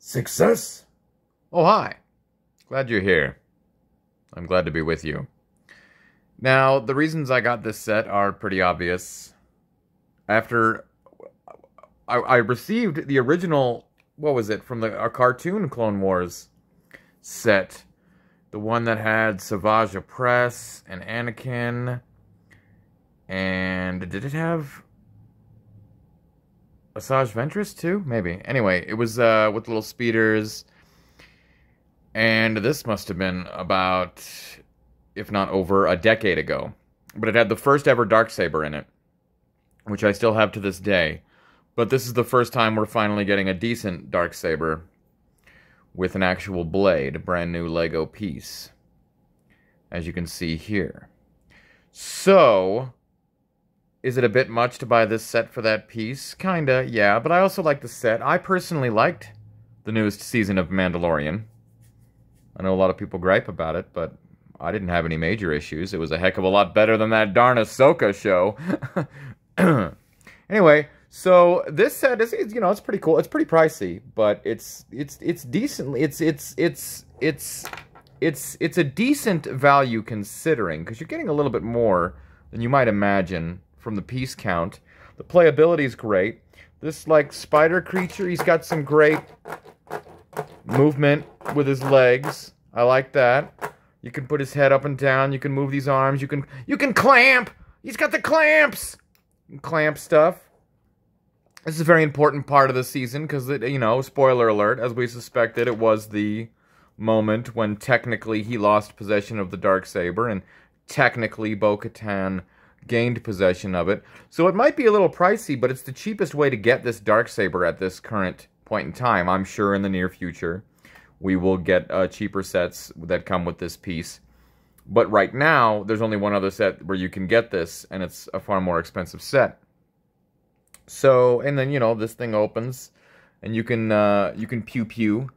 Success! Oh, hi. Glad you're here. I'm glad to be with you. Now, the reasons I got this set are pretty obvious. After I received the original, what was it, from the cartoon Clone Wars set. The one that had Savage Opress and Anakin. And did it have Asajj Ventress too? Maybe. Anyway, it was with little speeders. And this must have been about, if not over, a decade ago. But it had the first ever Darksaber in it, which I still have to this day. But this is the first time we're finally getting a decent Darksaber with an actual blade, a brand new Lego piece, as you can see here. So, is it a bit much to buy this set for that piece? Kinda, yeah, but I also like the set. I personally liked the newest season of Mandalorian. I know a lot of people gripe about it, but I didn't have any major issues. It was a heck of a lot better than that darn Ahsoka show. Anyway, so this set is, you know, it's pretty cool. It's pretty pricey, but it's decently, it's a decent value considering, because you're getting a little bit more than you might imagine from the piece count. The playability is great. This, like, spider creature, he's got some great movement with his legs. I like that. You can put his head up and down. You can move these arms. You can clamp. He's got the clamps. Clamp stuff. This is a very important part of the season because, you know, spoiler alert, as we suspected, it was the moment when technically he lost possession of the Darksaber and technically Bo-Katan gained possession of it. So it might be a little pricey, but it's the cheapest way to get this Darksaber at this current point in time. I'm sure in the near future we will get cheaper sets that come with this piece. But right now, there's only one other set where you can get this, and it's a far more expensive set. So, and then, you know, this thing opens, and you can pew-pew,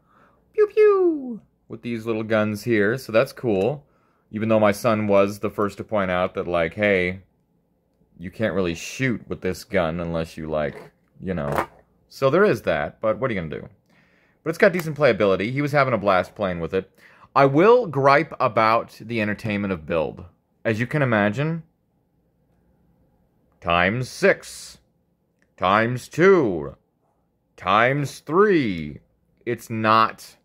pew-pew, with these little guns here, so that's cool. Even though my son was the first to point out that, like, hey, you can't really shoot with this gun unless you, like, you know. So there is that, but what are you going to do? But it's got decent playability. He was having a blast playing with it. I will gripe about the entertainment of build. As you can imagine, times 6, times 2, times 3. It's not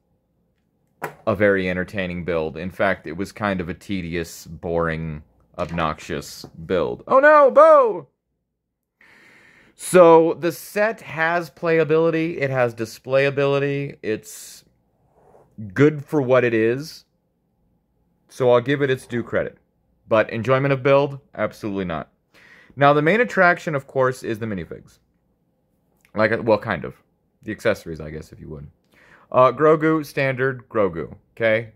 a very entertaining build. In fact, it was kind of a tedious, boring, obnoxious build. Oh no, Bo! So, the set has playability, it has displayability, it's good for what it is, so I'll give it its due credit. But enjoyment of build? Absolutely not. Now, the main attraction, of course, is the minifigs. Like, well, kind of. The accessories, I guess, if you would. Grogu, standard Grogu, okay?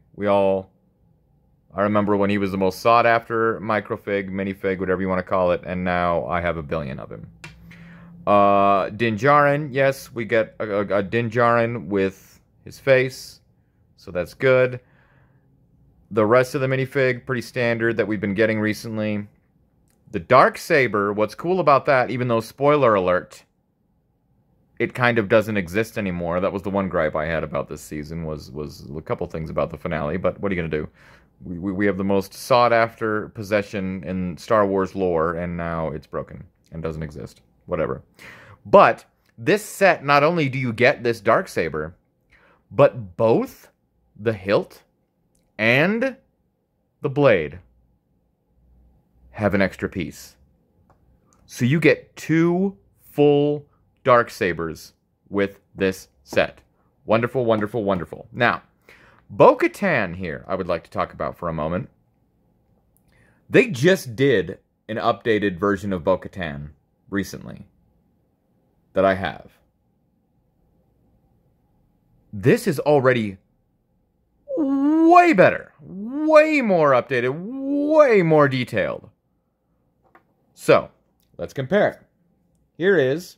I remember when he was the most sought-after microfig, minifig, whatever you want to call it, and now I have a billion of him. Din Djarin, yes, we get a Din Djarin with his face, so that's good. The rest of the minifig, pretty standard that we've been getting recently. The Darksaber, what's cool about that, even though, spoiler alert, it kind of doesn't exist anymore. That was the one gripe I had about this season, was a couple things about the finale, but what are you going to do? We have the most sought-after possession in Star Wars lore, and now it's broken and doesn't exist. Whatever. But this set, not only do you get this Darksaber, but both the hilt and the blade have an extra piece. So you get 2 full Darksabers with this set. Wonderful, wonderful, wonderful. Now, Bo-Katan here, I would like to talk about for a moment. They just did an updated version of Bo-Katan recently that I have. This is already way better, way more updated, way more detailed. So, let's compare. Here is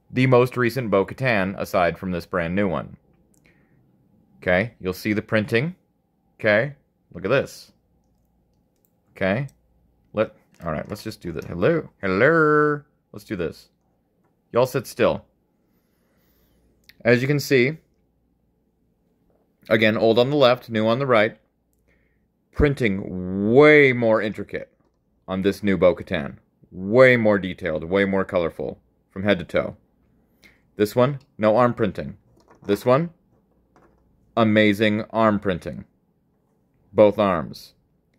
the most recent Bo-Katan, aside from this brand new one. Okay, you'll see the printing. Okay, look at this. Okay, all right, let's just do this. Hello. Let's do this. Y'all sit still. As you can see, again, old on the left, new on the right. Printing way more intricate on this new Bo-Katan. Way more detailed, way more colorful from head to toe. This one, no arm printing. This one, amazing arm printing. Both arms.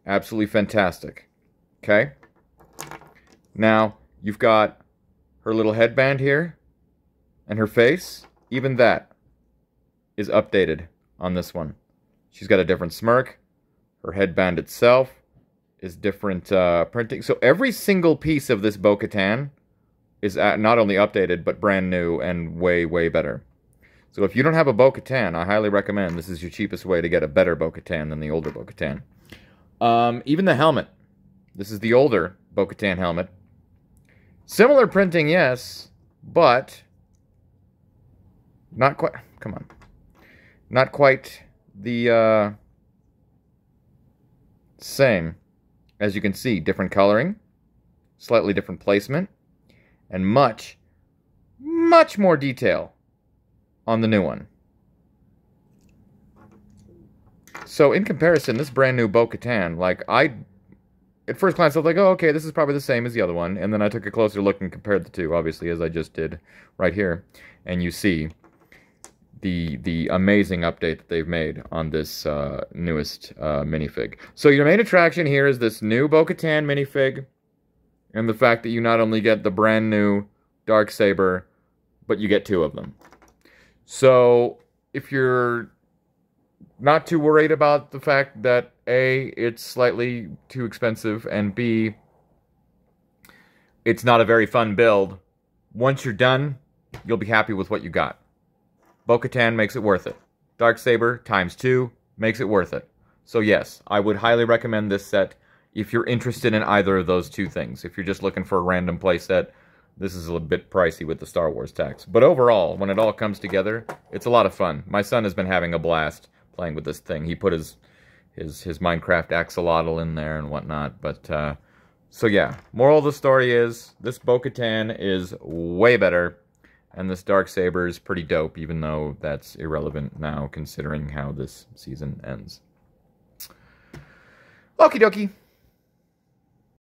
Absolutely fantastic. Okay? Now, you've got her little headband here and her face. Even that is updated on this one. She's got a different smirk. Her headband itself is different printing. So every single piece of this Bo-Katan is not only updated, but brand new and way, way better. So if you don't have a Bo-Katan, I highly recommend this is your cheapest way to get a better Bo-Katan than the older Bo-Katan. Even the helmet. This is the older Bo-Katan helmet. Similar printing, yes, but not quite, come on, not quite the same. As you can see, different coloring, slightly different placement, and much, much more detail on the new one. So in comparison, this brand new Bo-Katan, like at first glance, I was like, oh, okay, this is probably the same as the other one. And then I took a closer look and compared the two, obviously, as I just did right here. And you see the amazing update that they've made on this newest minifig. So your main attraction here is this new Bo-Katan minifig, and the fact that you not only get the brand new Darksaber, but you get two of them. So if you're not too worried about the fact that A, it's slightly too expensive, and B, it's not a very fun build, once you're done, you'll be happy with what you got. Bo-Katan makes it worth it. Darksaber ×2 makes it worth it. So yes, I would highly recommend this set if you're interested in either of those two things. If you're just looking for a random playset, this is a little bit pricey with the Star Wars tax. But overall, when it all comes together, it's a lot of fun. My son has been having a blast playing with this thing. He put his Minecraft axolotl in there and whatnot. But, so yeah, moral of the story is, this Bo-Katan is way better. And this Darksaber is pretty dope, even though that's irrelevant now, considering how this season ends. Okie dokie.